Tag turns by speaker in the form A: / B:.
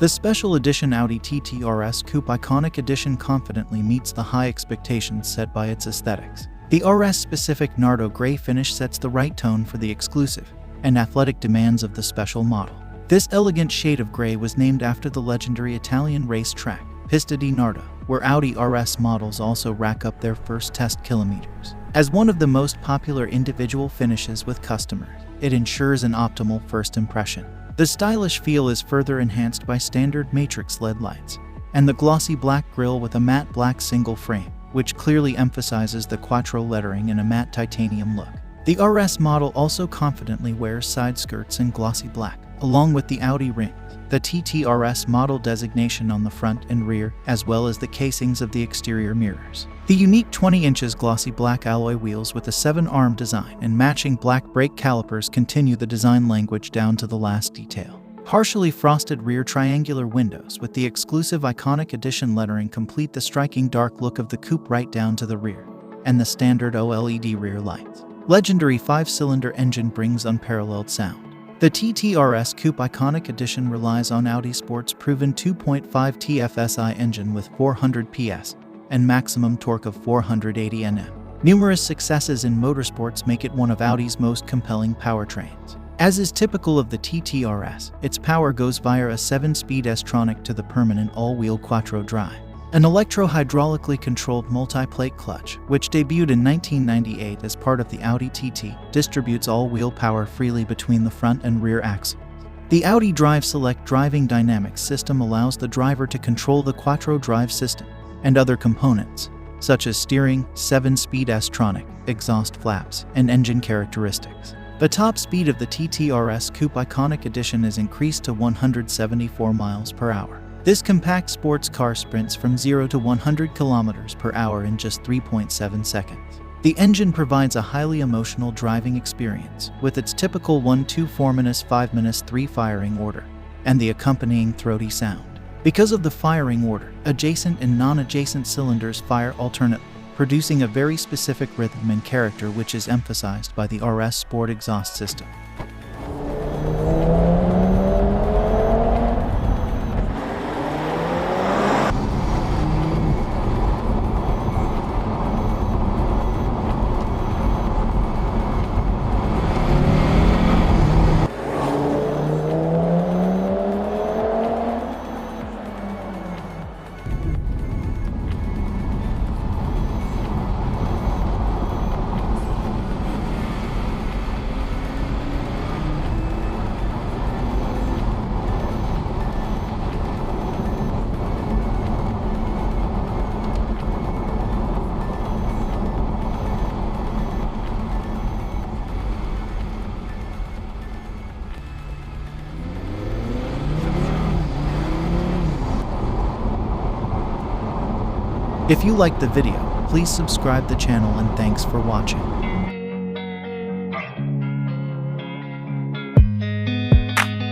A: The special edition Audi TT RS Coupe Iconic Edition confidently meets the high expectations set by its aesthetics. The RS-specific Nardo gray finish sets the right tone for the exclusive and athletic demands of the special model. This elegant shade of gray was named after the legendary Italian race track, Pista di Nardo, where Audi RS models also rack up their first test kilometers. As one of the most popular individual finishes with customers, it ensures an optimal first impression. The stylish feel is further enhanced by standard matrix LED lights and the glossy black grille with a matte black single frame, which clearly emphasizes the Quattro lettering in a matte titanium look. The RS model also confidently wears side skirts in glossy black, along with the Audi rings, the TT RS model designation on the front and rear, as well as the casings of the exterior mirrors. The unique 20 inches glossy black alloy wheels with a 7-arm design and matching black brake calipers continue the design language down to the last detail. Partially frosted rear triangular windows with the exclusive Iconic Edition lettering complete the striking dark look of the coupe right down to the rear, and the standard OLED rear lights. Legendary 5-cylinder engine brings unparalleled sound. The TT RS Coupe Iconic Edition relies on Audi Sport's proven 2.5 TFSI engine with 400 PS and maximum torque of 480 Nm. Numerous successes in motorsports make it one of Audi's most compelling powertrains. As is typical of the TT RS, its power goes via a 7-speed S-tronic to the permanent all-wheel Quattro drive. An electro-hydraulically controlled multi-plate clutch, which debuted in 1998 as part of the Audi TT, distributes all-wheel power freely between the front and rear axles. The Audi Drive Select driving dynamics system allows the driver to control the Quattro drive system and other components, such as steering, 7-speed S-tronic, exhaust flaps, and engine characteristics. The top speed of the TT RS Coupe Iconic Edition is increased to 174 miles per hour. This compact sports car sprints from 0 to 100 kilometers per hour in just 3.7 seconds. The engine provides a highly emotional driving experience with its typical 1-2-4-5-3 firing order and the accompanying throaty sound. Because of the firing order, adjacent and non-adjacent cylinders fire alternately, producing a very specific rhythm and character which is emphasized by the RS Sport exhaust system. If you liked the video, please subscribe the channel and thanks for watching.